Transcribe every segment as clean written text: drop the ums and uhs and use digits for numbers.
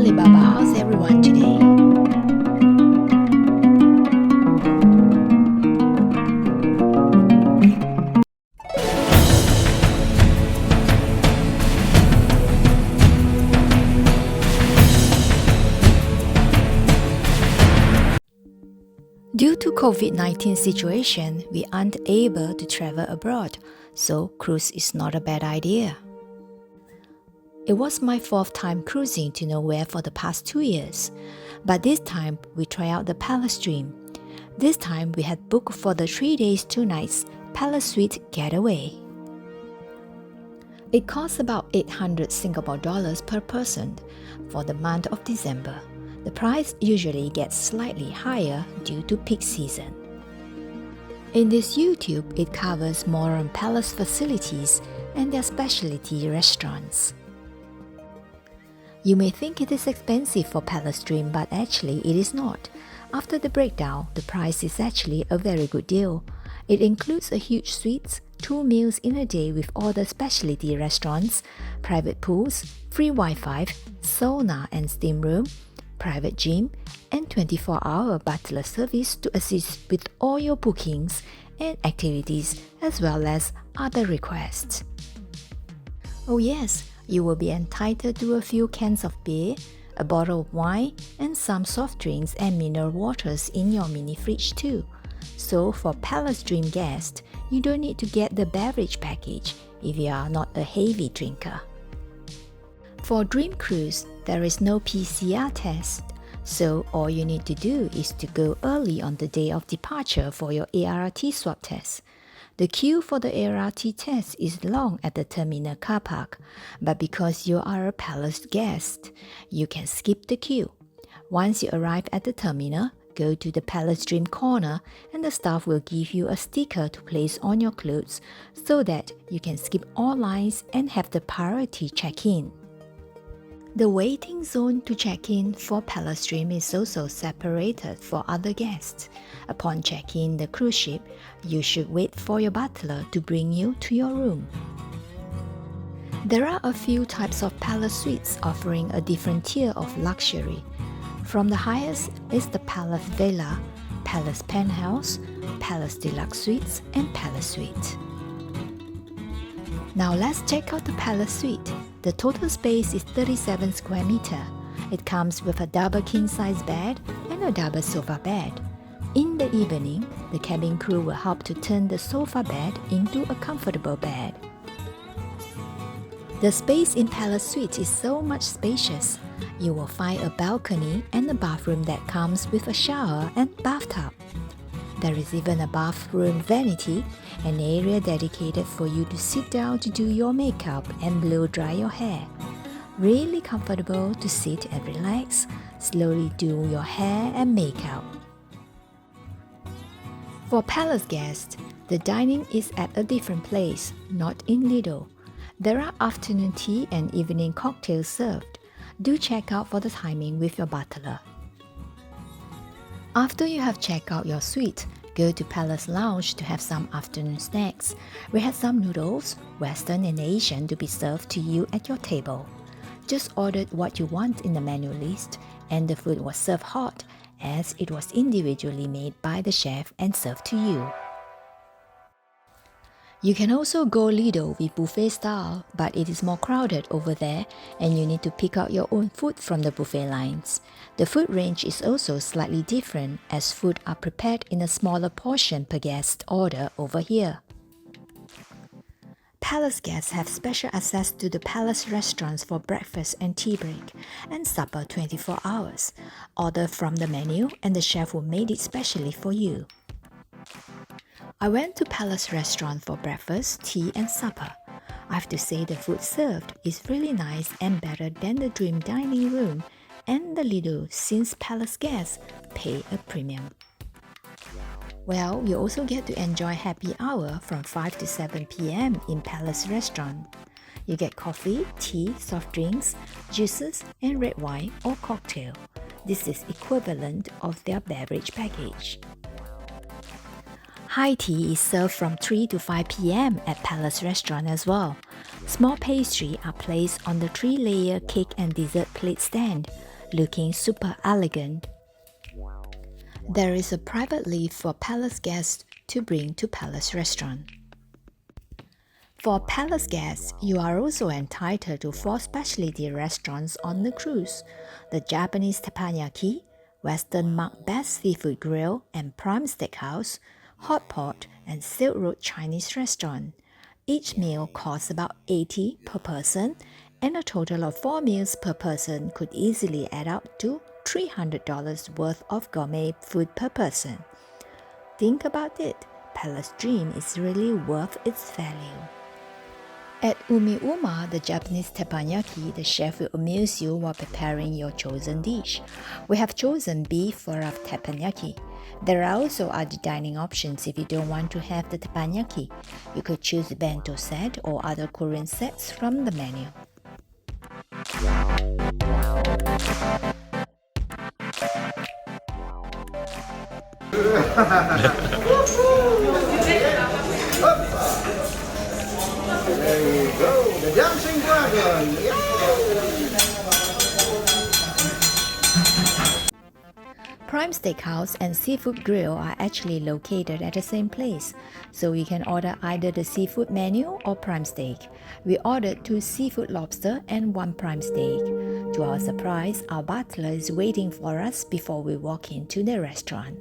Alibaba, how's everyone today? Due to COVID-19 situation, we aren't able to travel abroad, so cruise is not a bad idea. It was my fourth time cruising to nowhere for the past 2 years, but this time we try out the Palace Dream. This time we had booked for the 3 days 2 nights Palace Suite Getaway. It costs about 800 Singapore dollars per person for the month of December. The price usually gets slightly higher due to peak season. In this YouTube, it covers more on Palace facilities and their specialty restaurants. You may think it is expensive for Palace Dream, but actually it is not. After the breakdown, the price is actually a very good deal. It includes a huge suite, 2 meals in a day with all the specialty restaurants, private pools, free Wi-Fi, sauna and steam room, private gym, and 24-hour butler service to assist with all your bookings and activities as well as other requests. Oh yes, you will be entitled to a few cans of beer, a bottle of wine, and some soft drinks and mineral waters in your mini fridge too. So for Palace Dream guests, you don't need to get the beverage package if you are not a heavy drinker. For Dream Cruise, there is no PCR test, so all you need to do is to go early on the day of departure for your ART swab test. The queue for the ART test is long at the terminal car park, but because you are a Palace guest, you can skip the queue. Once you arrive at the terminal, go to the Palace Dream corner and the staff will give you a sticker to place on your clothes so that you can skip all lines and have the priority check-in. The waiting zone to check in for Palace Dream is also separated for other guests. Upon check-in the cruise ship, you should wait for your butler to bring you to your room. There are a few types of Palace suites offering a different tier of luxury. From the highest is the Palace Villa, Palace Penthouse, Palace Deluxe Suites, and Palace Suite. Now let's check out the Palace Suite. The total space is 37 square meter. It comes with a double king-size bed and a double sofa bed. In the evening, the cabin crew will help to turn the sofa bed into a comfortable bed. The space in Palace Suite is so much spacious. You will find a balcony and a bathroom that comes with a shower and bathtub. There is even a bathroom vanity, an area dedicated for you to sit down to do your makeup and blow dry your hair. Really comfortable to sit and relax, slowly do your hair and makeup. For Palace guests, the dining is at a different place, not in Lido. There are afternoon tea and evening cocktails served. Do check out for the timing with your butler. After you have checked out your suite, go to Palace Lounge to have some afternoon snacks. We had some noodles, Western and Asian, to be served to you at your table. Just ordered what you want in the menu list, and the food was served hot as it was individually made by the chef and served to you. You can also go Lido with buffet style, but it is more crowded over there and you need to pick out your own food from the buffet lines. The food range is also slightly different as food are prepared in a smaller portion per guest order over here. Palace guests have special access to the Palace restaurants for breakfast and tea break and supper 24 hours. Order from the menu and the chef will make it specially for you. I went to Palace restaurant for breakfast, tea and supper. I have to say the food served is really nice and better than the Dream dining room and the Lido since Palace guests pay a premium. Well, you also get to enjoy happy hour from 5 to 7 p.m. in Palace restaurant. You get coffee, tea, soft drinks, juices and red wine or cocktail. This is equivalent of their beverage package. High tea is served from 3 to 5 p.m. at Palace restaurant as well. Small pastry are placed on the 3-layer cake and dessert plate stand. looking super elegant. There is a private lift for palace guests to bring to palace restaurant. For palace guests, you are also entitled to 4 specialty restaurants on the cruise: the Japanese teppanyaki, Western Mark Best Seafood Grill and Prime Steakhouse, Hot Pot, and Silk Road Chinese Restaurant. Each meal costs about $80 per person, and a total of 4 meals per person could easily add up to $300 worth of gourmet food per person. Think about it, Palace Dream is really worth its value. At Umiuma, the Japanese teppanyaki, the chef will amuse you while preparing your chosen dish. We have chosen beef for our teppanyaki. There are also other dining options if you don't want to have the teppanyaki. You could choose bento set or other Korean sets from the menu. There you go, the dancing dragon! Yay! Prime Steakhouse and Seafood Grill are actually located at the same place, so you can order either the seafood menu or prime steak. We ordered 2 seafood lobster and 1 prime steak. To our surprise, our butler is waiting for us before we walk into the restaurant.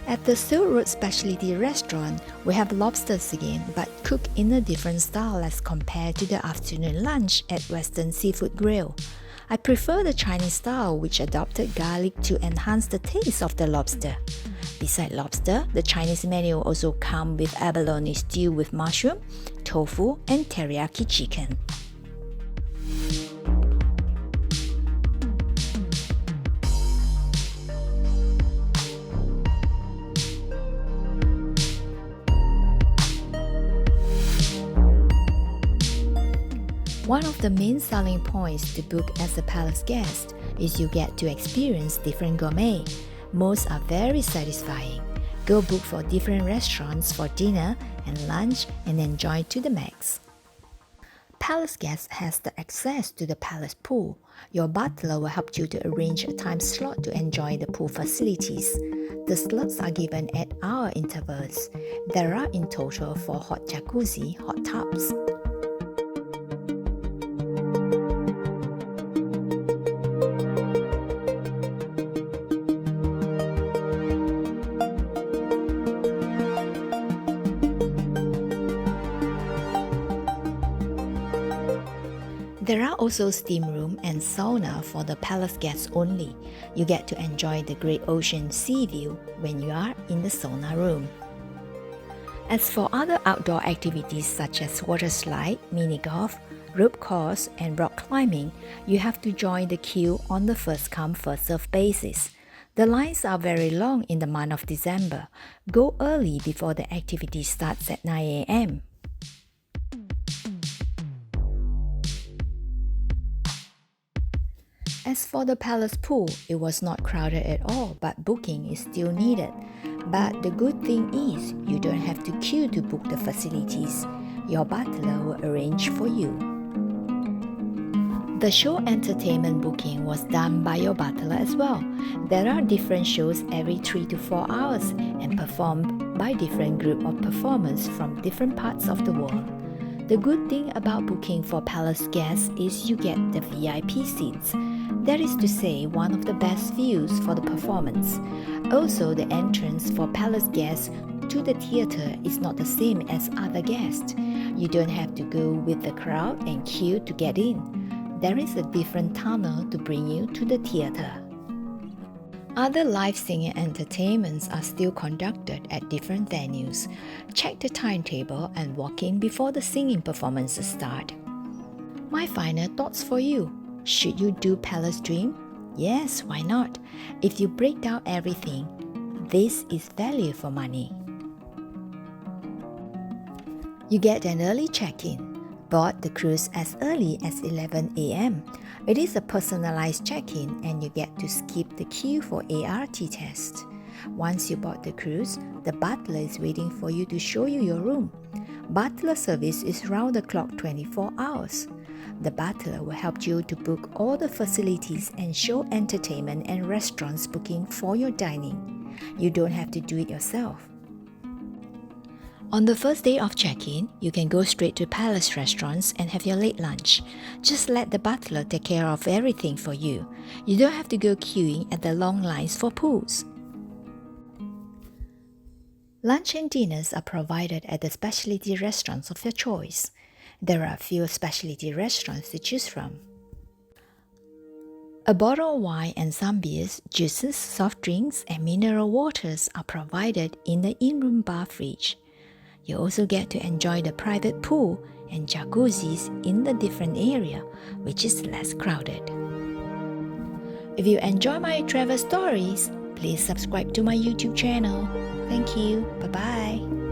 At the Silk Road Specialty Restaurant, we have lobsters again, but cooked in a different style as compared to the afternoon lunch at Western Seafood Grill. I prefer the Chinese style, which adopted garlic to enhance the taste of the lobster. Besides lobster, the Chinese menu also comes with abalone stew with mushroom, tofu, and teriyaki chicken. One of the main selling points to book as a palace guest is you get to experience different gourmet. Most are very satisfying. Go book for different restaurants for dinner and lunch and enjoy to the max. Palace guest has the access to the palace pool. Your butler will help you to arrange a time slot to enjoy the pool facilities. The slots are given at hour intervals. There are in total 4 hot jacuzzi, hot tubs. There are also steam room and sauna for the palace guests only. You get to enjoy the great ocean sea view when you are in the sauna room. As for other outdoor activities such as water slide, mini golf, rope course, and rock climbing, you have to join the queue on the first-come, first-served basis. The lines are very long in the month of December. Go early before the activity starts at 9 a.m. As for the palace pool, it was not crowded at all, but booking is still needed. But the good thing is, you don't have to queue to book the facilities. Your butler will arrange for you. The show entertainment booking was done by your butler as well. There are different shows every 3 to 4 hours and performed by different group of performers from different parts of the world. The good thing about booking for palace guests is you get the VIP seats. That is to say, one of the best views for the performance. Also, the entrance for palace guests to the theater is not the same as other guests. You don't have to go with the crowd and queue to get in. There is a different tunnel to bring you to the theater. Other live singing entertainments are still conducted at different venues. Check the timetable and walk in before the singing performances start. My final thoughts for you. Should you do Palace Dream? Yes, why not? If you break down everything, this is value for money. You get an early check-in. Board the cruise as early as 11 a.m. It is a personalized check-in and you get to skip the queue for ART test. Once you board the cruise, the butler is waiting for you to show you your room. Butler service is round the clock 24 hours. The butler will help you to book all the facilities and show entertainment and restaurants booking for your dining. You don't have to do it yourself. On the first day of check-in, you can go straight to Palace restaurants and have your late lunch. Just let the butler take care of everything for you. You don't have to go queuing at the long lines for pools. Lunch and dinners are provided at the specialty restaurants of your choice. There are a few specialty restaurants to choose from. A bottle of wine and some beers, juices, soft drinks, and mineral waters are provided in the in-room bar fridge. You also get to enjoy the private pool and jacuzzis in the different area, which is less crowded. If you enjoy my travel stories, please subscribe to my YouTube channel. Thank you. Bye-bye.